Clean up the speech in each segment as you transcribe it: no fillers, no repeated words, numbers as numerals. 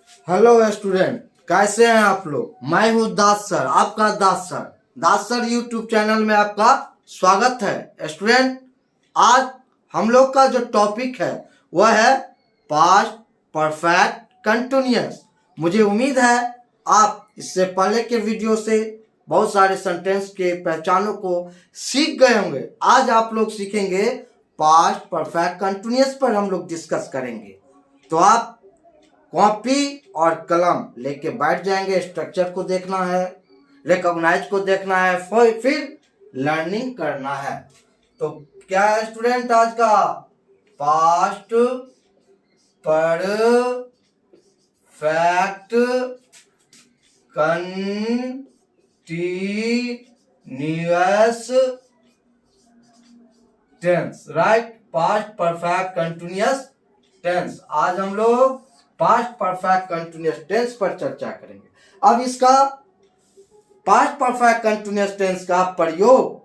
Hello student, कैसे हैं आप लोग। मैं हूं दास सर, आपका दास सर यूट्यूब चैनल में आपका स्वागत है। स्टूडेंट, आज हम लोग का जो टॉपिक है वह है पास्ट परफेक्ट कंटिन्यूअस। मुझे उम्मीद है आप इससे पहले के वीडियो से बहुत सारे सेंटेंस के पहचानों को सीख गए होंगे। आज आप लोग सीखेंगे पास्ट परफेक्ट कंटिन्यूअस पर हम लोग डिस्कस करेंगे। तो आप कॉपी और कलम लेके बैठ जाएंगे। स्ट्रक्चर को देखना है, रिकॉग्नाइज को देखना है, फिर लर्निंग करना है। तो क्या है स्टूडेंट आज का past perfect continuous tense, right. Past perfect continuous tense. आज हम लोग पास्ट परफेक्ट कंटीन्यूअस टेंस पर चर्चा करेंगे। अब इसका पास्ट परफेक्ट कंटीन्यूअस टेंस का प्रयोग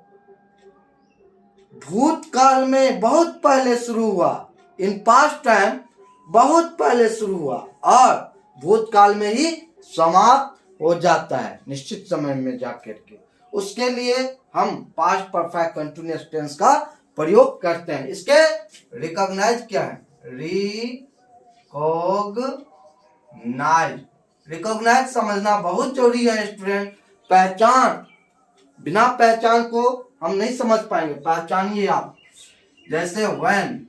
भूतकाल में बहुत पहले शुरू हुआ। इन पास्ट टाइम बहुत पहले शुरू हुआ और भूतकाल में ही समाप्त हो जाता है निश्चित समय में जाकर के। उसके लिए हम पास्ट परफेक्ट कंटीन्यूअस टेंस का प्रयोग करते हैं। इसके रिकॉग्नाइज क्या है? रिकॉग्नाइज समझना बहुत जरूरी है स्टूडेंट। पहचान, बिना पहचान को हम नहीं समझ पाएंगे। पहचानिए आप। जैसे when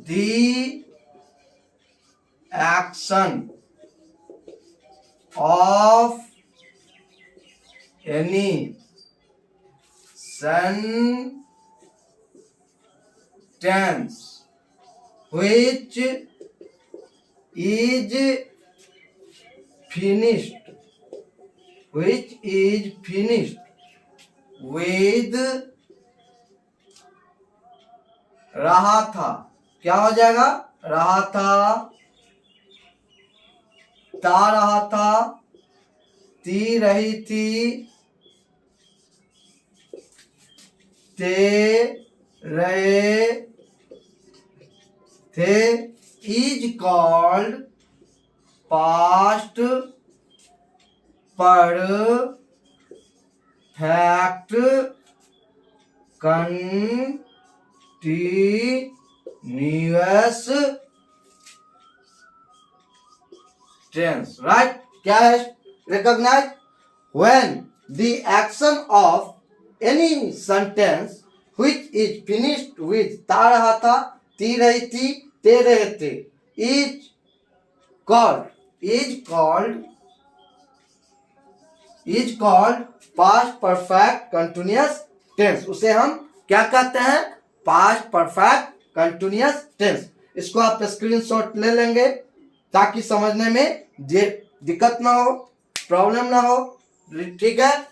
the action of any sentence which is finished with रहा था, क्या हो जाएगा? रहा था, ता रहा था, ती रही थी, ते रहे थे, is called past perfect continuous tense, right? क्या है? Recognize when the action of any sentence which is finished with ता रहा था, ती रही थी, ते रहे थे is called past perfect continuous tense। उसे हम क्या कहते हैं? Past perfect continuous tense. इसको आप स्क्रीनशॉट ले लेंगे ताकि समझने में दिक्कत ना हो, प्रॉब्लम ना हो, ठीक है।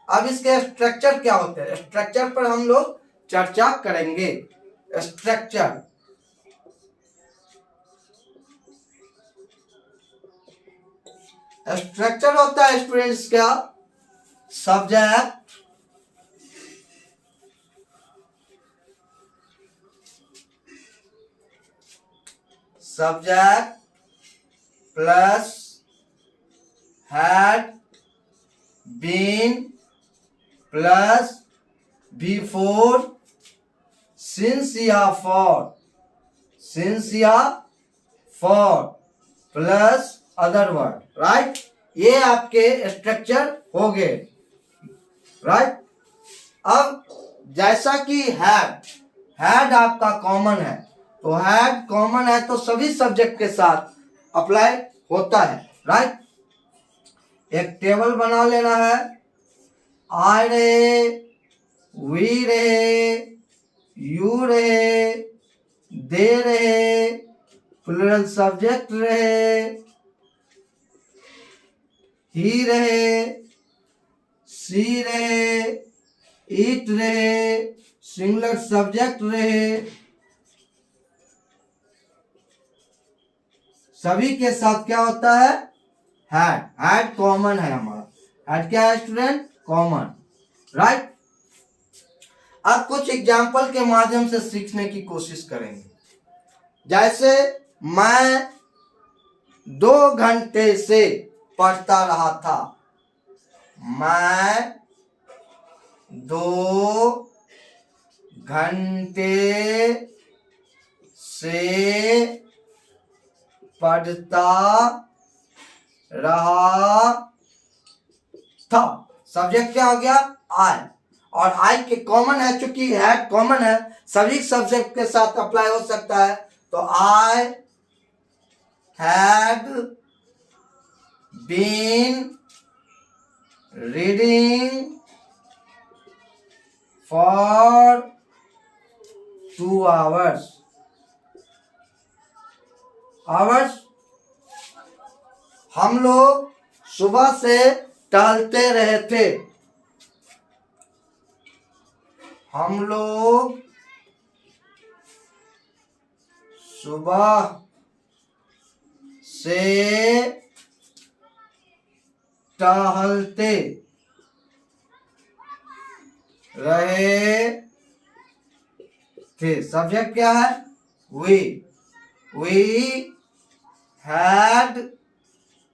अब इसके स्ट्रक्चर क्या होते हैं, स्ट्रक्चर पर हम लोग चर्चा करेंगे। स्ट्रक्चर होता है स्टूडेंट्स का subject plus had been plus before since या for plus other word, right. ये आपके स्ट्रक्चर हो गए, राइट। अब जैसा कि हैड आपका कॉमन है, तो हैड कॉमन है तो सभी सब्जेक्ट के साथ अप्लाई होता है, राइट। एक टेबल बना लेना है। आई रहे, वी रहे, यू रहे, दे रहे, प्लूरल सब्जेक्ट रहे, ही रहे, सी रहे, इट रहे, सिंगुलर सब्जेक्ट रहे, सभी के साथ क्या होता है? हैड कॉमन है हमारा। हैड क्या है स्टूडेंट? Common, right. अब कुछ एग्जाम्पल के माध्यम से सीखने की कोशिश करेंगे। जैसे मैं 2 घंटे से पढ़ता रहा था। मैं 2 घंटे से पढ़ता रहा था। सब्जेक्ट क्या हो गया? आई। और आई के कॉमन है, चूंकि हैड कॉमन है, सभी सब्जेक्ट के साथ अप्लाई हो सकता है। तो I had been reading for 2 hours। Hours, हम लोग सुबह से टहलते रहे थे। हम लोग सुबह से टहलते रहे थे। सब्जेक्ट क्या है? We had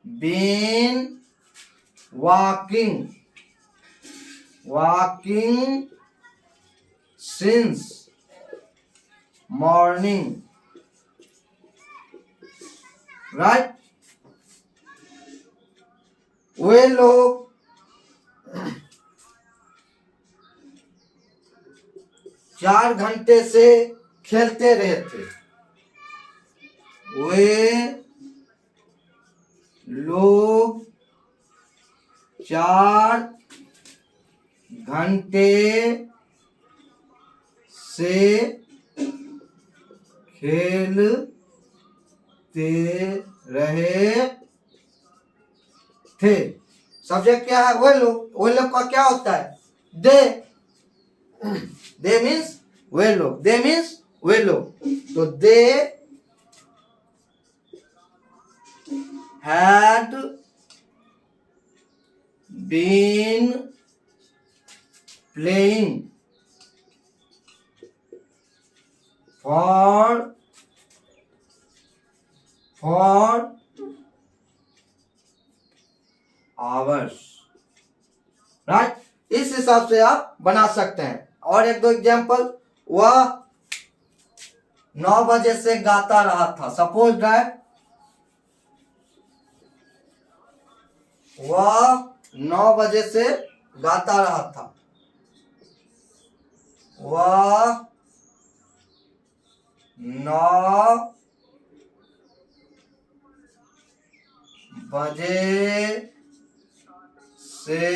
been walking since morning, right? वे लोग चार घंटे से खेलते रहे थे। वे लोग 4 घंटे से खेलते रहे थे। सब्जेक्ट क्या है? वे लोग का क्या होता है? दे मीन्स वे लोग, दे मीन्स वे लोग। तो दे had been playing for hours, right? इस हिसाब से आप बना सकते हैं। और एक दो एग्जाम्पल, वह 9 बजे से गाता रहा था। सपोज दैट वह 9 बजे से गाता रहा था। वह 9 बजे से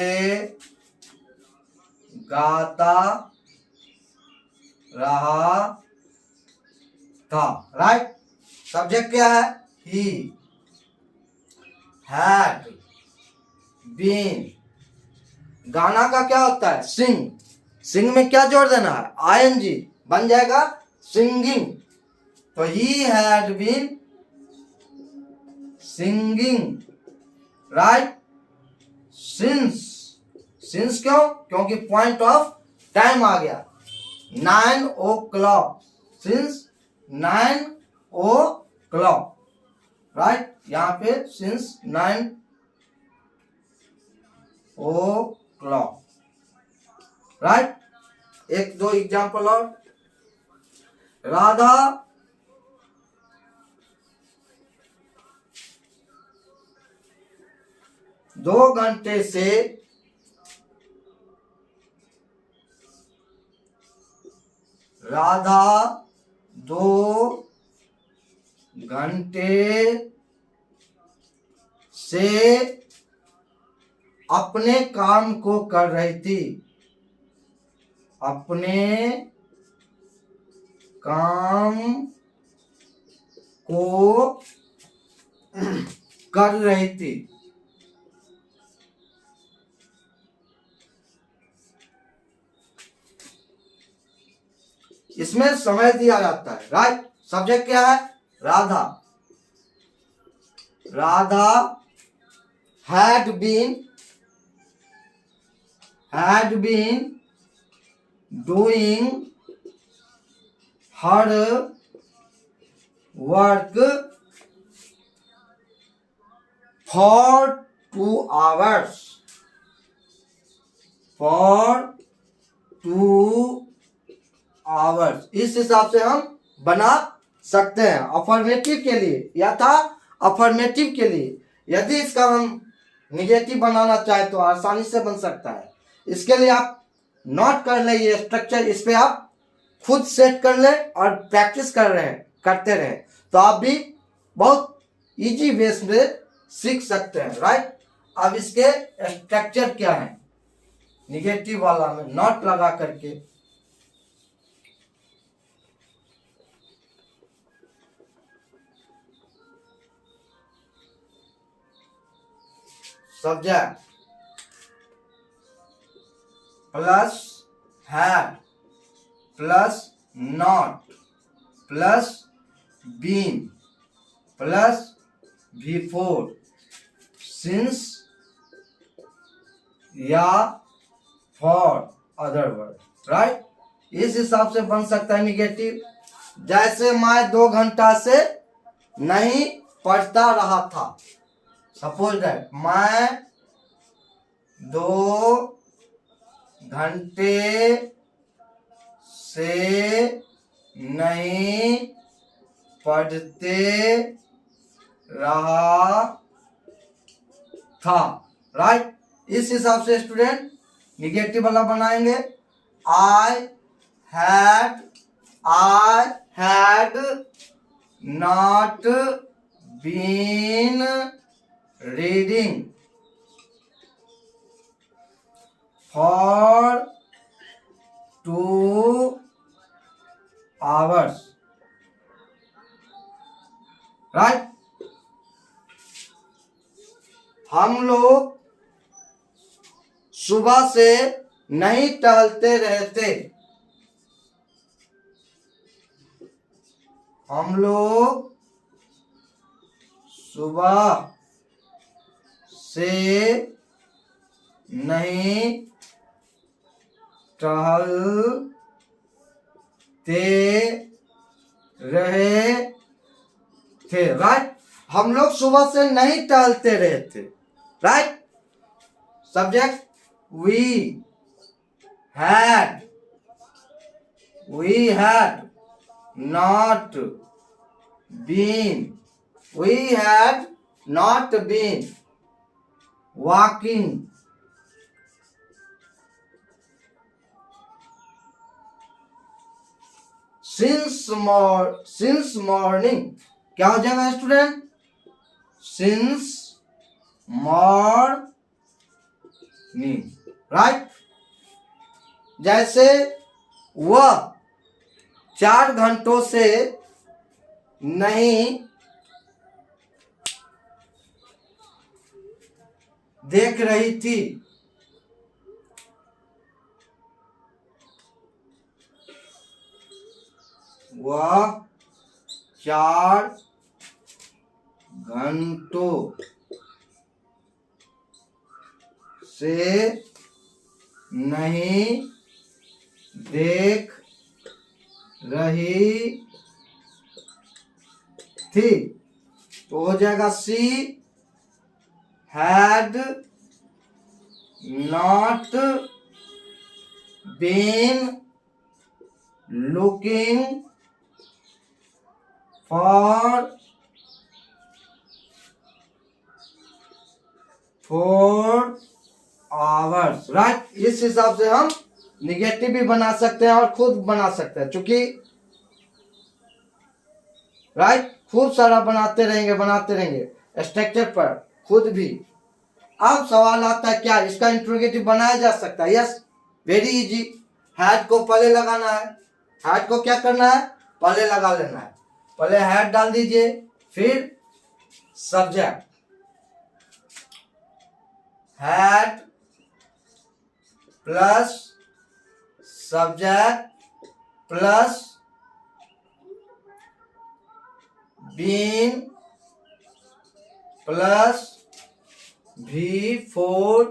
गाता रहा था, राइट? सब्जेक्ट क्या है? He had been. गाना का क्या होता है? सिंग। सिंग में क्या जोड़ देना है? आईएनजी, बन जाएगा सिंगिंग। तो he had been singing, right? Since क्यों? क्योंकि पॉइंट ऑफ टाइम आ गया 9 o'clock, सिंस 9 o'clock, राइट? यहां पे सिंस 9 o'clock, राइट? एक दो एग्जाम्पल और। राधा दो घंटे से राधा 2 घंटे से अपने काम को कर रही थी। अपने काम को कर रही थी। इसमें समय दिया जाता है, राइट? सब्जेक्ट क्या है? Radha. Radha had been doing her work for 2 hours, for 2 hours, इस हिसाब से हम बना सकते हैं अफर्मेटिव के लिए या था अफर्मेटिव के लिए। यदि इसका हम निगेटिव बनाना चाहे तो आसानी से बन सकता है। इसके लिए आप नोट कर ले ये स्ट्रक्चर, इस पे आप खुद सेट कर ले और प्रैक्टिस करते रहे तो आप भी बहुत इजी बेस में सीख सकते हैं, राइट। अब इसके स्ट्रक्चर क्या है, निगेटिव वाला में नोट लगा करके subject plus had plus not plus been plus before since या फॉर अदर वर्ड, राइट। इस हिसाब से बन सकता है निगेटिव। जैसे मैं 2 घंटा से नहीं पढ़ता रहा था, सपोज दैट मैं 2 घंटे से नहीं पढ़ते रहा था, राइट। इस हिसाब से स्टूडेंट निगेटिव वाला बनाएंगे। I had not been reading for 2 hours, right. हम लोग सुबह से नहीं टहलते रहते, हम लोग सुबह से नहीं टहलते रहे थे, राइट। हम लोग सुबह से नहीं टहलते रहे थे, right. Subject we had not been walking since morning। क्या हो जाएगा स्टूडेंट, since morning, राइट। जैसे वह 4 घंटों से नहीं देख रही थी, वह 4 घंटों से नहीं देख रही थी, तो हो जाएगा she had not been looking for 4 hours, right. इस हिसाब से हम निगेटिव भी बना सकते हैं और खुद बना सकते हैं, क्योंकि राइट खूब सारा बनाते रहेंगे स्ट्रक्चर पर खुद भी। अब सवाल आता है क्या इसका इंट्रोगेटिव बनाया जा सकता है? Yes, very easy. हैड को पहले लगाना है, हैड को क्या करना है, पहले लगा लेना है। पहले हैड डाल दीजिए, फिर subject had plus subject plus been plus V4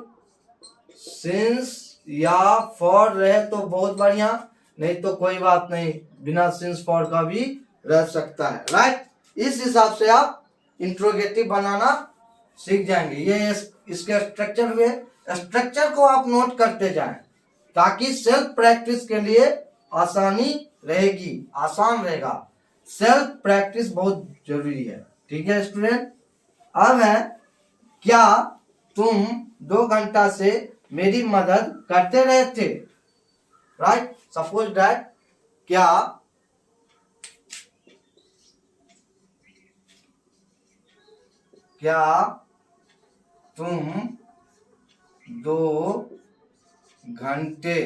since या फॉर रहे तो बहुत बढ़िया, नहीं तो कोई बात नहीं, बिना सिंस फॉर का भी रह सकता है, राइट। इस हिसाब से आप इंट्रोगेटिव बनाना सीख जाएंगे। ये इसके स्ट्रक्चर हुए, स्ट्रक्चर को आप नोट करते जाएं ताकि सेल्फ प्रैक्टिस के लिए आसानी रहेगी, आसान रहेगा। सेल्फ प्रैक्टिस बहुत जरूरी है। ठीक है स्टूडेंट। अब है, क्या तुम 2 घंटा से मेरी मदद करते रहे थे? राइट, सपोज दैट, क्या तुम 2 घंटे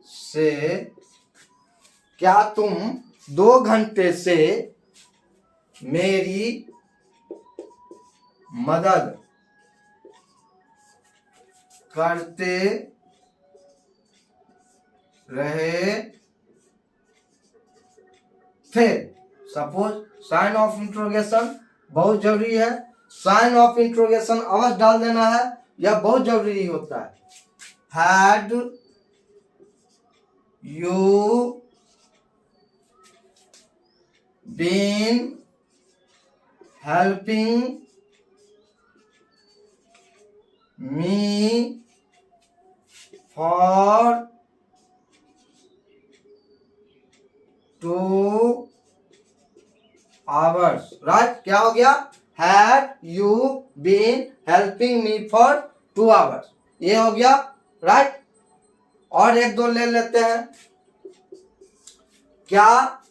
से क्या तुम 2 घंटे से मेरी मदद करते रहे थे? सपोज साइन ऑफ इंट्रोगेशन बहुत जरूरी है। साइन ऑफ इंट्रोगेशन अवश्य डाल देना है, यह बहुत जरूरी होता है। Had you been helping me for 2 hours? Right, क्या हो गया? Had you been helping me for 2 hours, ये हो गया। राइट, और 1-2 ले लेते हैं। क्या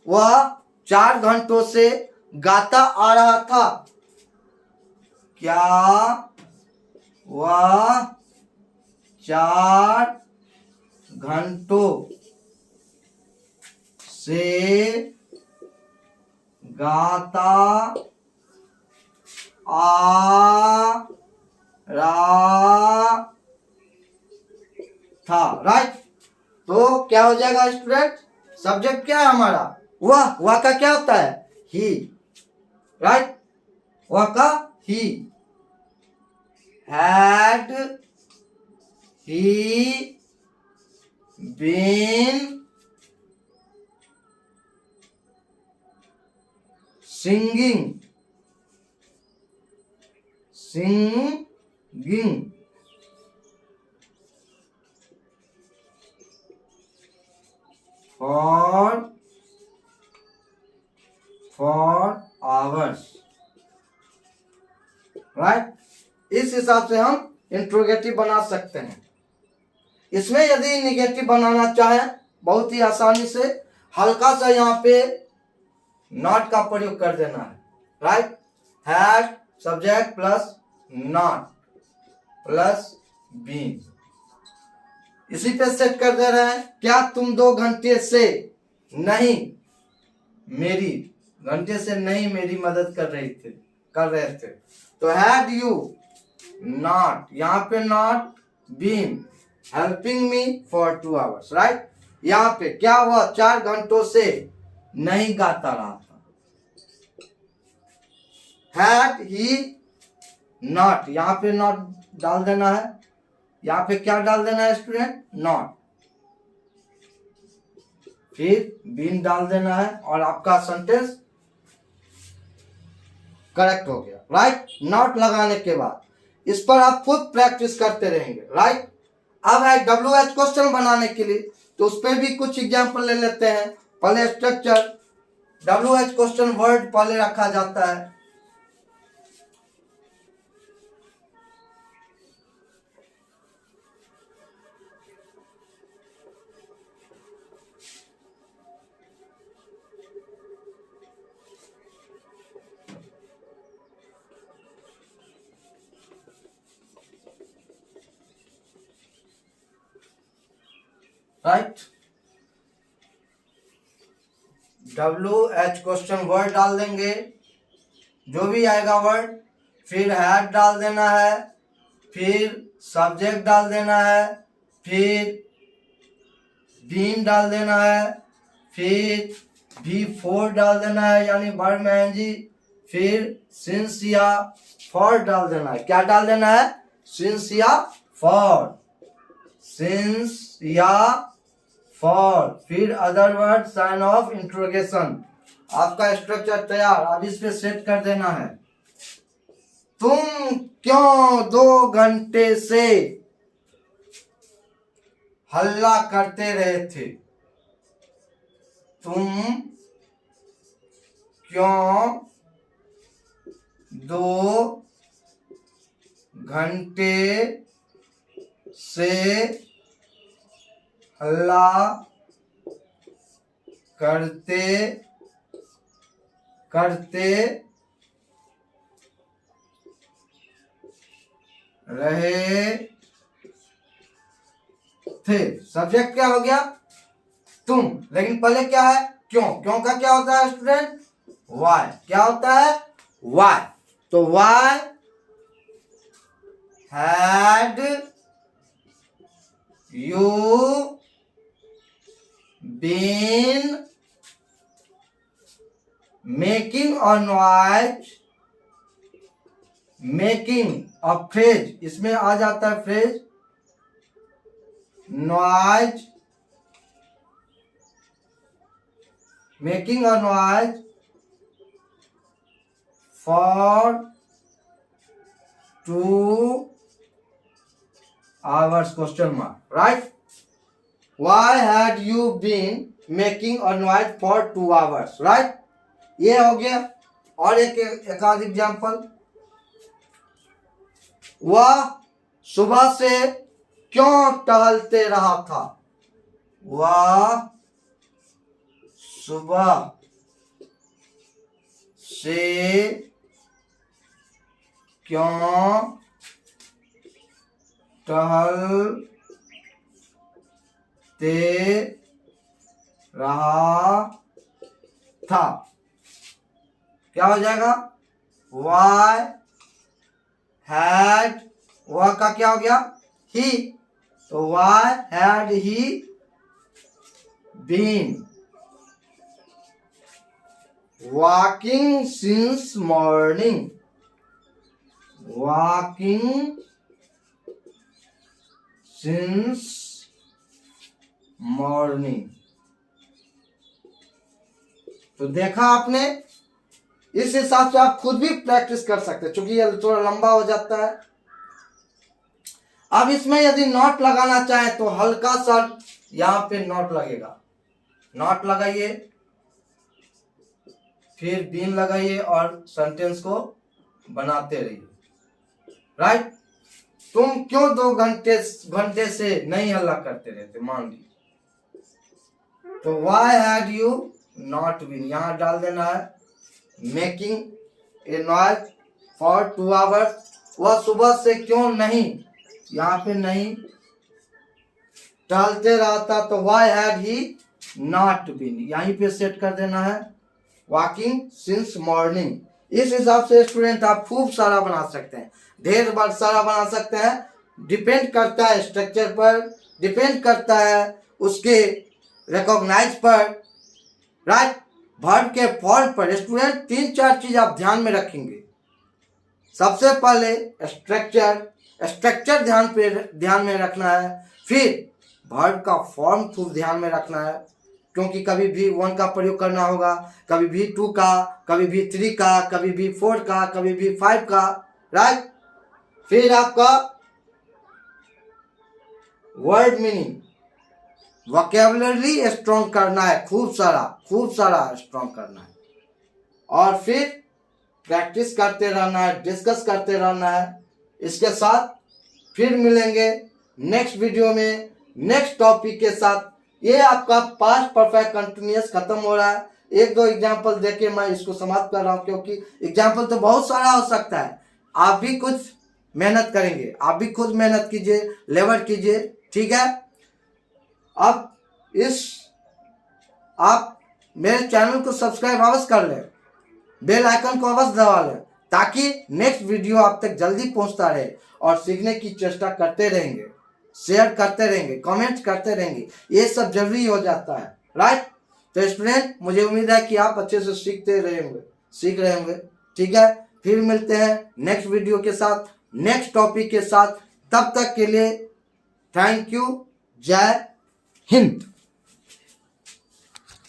वह 4 घंटों से गाता आ रहा था? क्या वह 4 घंटों से गाता आ रहा था? राइट, तो क्या हो जाएगा स्टूडेंट? सब्जेक्ट क्या है हमारा? वह का क्या होता है? ही। राइट, वह का ही। Had he been singing for hours? Right, इस हिसाब से हम इंट्रोगेटिव बना सकते हैं। इसमें यदि निगेटिव बनाना चाहें बहुत ही आसानी से हल्का सा यहाँ पे नॉट का प्रयोग कर देना है। Right, had subject plus not plus been, इसी पे सेट कर दे रहे हैं। क्या तुम 2 घंटे से नहीं मेरी मदद कर रहे थे? तो हैड यू नॉट, यहाँ पे not been helping me for 2 hours? Right, यहाँ पे क्या हुआ? 4 घंटों से नहीं गाता रहा था। हैड ही नॉट, यहाँ पे नॉट डाल देना है। यहाँ पे क्या डाल देना है स्टूडेंट? नॉट, फिर बीन डाल देना है और आपका सेंटेंस करेक्ट हो गया। राइट, नॉट लगाने के बाद इस पर आप खुद प्रैक्टिस करते रहेंगे। राइट, अब है WH क्वेश्चन बनाने के लिए, तो उस पर भी कुछ एग्जाम्पल ले लेते हैं। पहले स्ट्रक्चर, WH क्वेश्चन वर्ड पहले रखा जाता है। राइट, WH क्वेश्चन वर्ड डाल देंगे, जो भी आएगा वर्ड, फिर हैड डाल देना है, फिर सब्जेक्ट डाल देना है, फिर बीन डाल देना है, फिर V4 डाल देना है यानी वर्ब में एनजी, फिर सिंस या फॉर डाल देना है। क्या डाल देना है? सिंस या फॉर, सिंस या फॉर, फिर other word sign of interrogation. आपका स्ट्रक्चर तैयार, अब इस पे सेट कर देना है। तुम क्यों 2 घंटे से हल्ला करते रहे थे? तुम क्यों 2 घंटे से हल्ला करते रहे थे? सब्जेक्ट क्या हो गया? तुम। लेकिन पहले क्या है? क्यों। क्यों का क्या होता है स्टूडेंट? वाई। क्या होता है? वाई। तो why had you been making a noise? Making a phrase, इसमें आ जाता है phrase noise, making a noise for 2 hours question mark, right? Why had you been making a noise for 2 hours, right? ये हो गया। और एक आध एग्जाम्पल, वह सुबह से क्यों टहलते रहा था? वह सुबह से क्यों टहलते रहा था? क्या हो जाएगा? Why had, वह का क्या हो गया? ही। तो why had he been walking since morning? Walking since morning। तो देखा आपने, इस हिसाब से आप खुद भी प्रैक्टिस कर सकते हैं, क्योंकि ये थोड़ा लंबा हो जाता है। अब इसमें यदि नॉट लगाना चाहे तो हल्का सा यहां पे नॉट लगेगा, नॉट लगाइए, फिर बीन लगाइए और सेंटेंस को बनाते रहिए, राइट? तुम क्यों 2 घंटे से नहीं हल्ला करते रहते? मान ली तो why had you not been, यहां डाल देना है making a noise for 2 hours। वह सुबह से क्यों नहीं, यहां पे नहीं टहलते रहा था, तो why had he not been, यहीं पे सेट कर देना है वॉकिंग सिंस मॉर्निंग। इस हिसाब से स्टूडेंट आप खूब सारा बना सकते हैं, ढेर बार सारा बना सकते हैं। डिपेंड करता है स्ट्रक्चर पर, डिपेंड करता है उसके रिकॉग्नाइज पर, राइट? वर्ब के फॉर्म पर। स्टूडेंट 3-4 चीज आप ध्यान में रखेंगे। सबसे पहले स्ट्रक्चर ध्यान में रखना है, फिर वर्ब का फॉर्म खूब ध्यान में रखना है, क्योंकि कभी भी 1 का प्रयोग करना होगा, कभी भी 2 का, कभी भी 3 का, कभी भी 4 का, कभी भी 5 का, राइट? फिर आपका वर्ड मीनिंग, वोकैबुलरी स्ट्रॉन्ग करना है, खूब सारा स्ट्रॉन्ग करना है, और फिर प्रैक्टिस करते रहना है, डिस्कस करते रहना है। इसके साथ फिर मिलेंगे नेक्स्ट वीडियो में नेक्स्ट टॉपिक के साथ। ये आपका पास्ट परफेक्ट कंटिन्यूअस खत्म हो रहा है। 1-2 एग्जाम्पल देके मैं इसको समाप्त कर रहा हूँ, क्योंकि एग्जाम्पल तो बहुत सारा हो सकता है। आप भी कुछ मेहनत करेंगे, आप भी खुद मेहनत कीजिए, लेबर कीजिए, ठीक है? अब आप मेरे चैनल को सब्सक्राइब अवश्य कर लें, बेल आइकन को अवश्य दबा लें, ताकि नेक्स्ट वीडियो आप तक जल्दी पहुंचता रहे, और सीखने की चेष्टा करते रहेंगे, शेयर करते रहेंगे, कमेंट करते रहेंगे, ये सब जरूरी हो जाता है, राइट? तो स्टूडेंट, मुझे उम्मीद है कि आप अच्छे से सीख रहे होंगे, ठीक है? फिर मिलते हैं नेक्स्ट वीडियो के साथ, नेक्स्ट टॉपिक के साथ। तब तक के लिए थैंक यू, जय हिंद।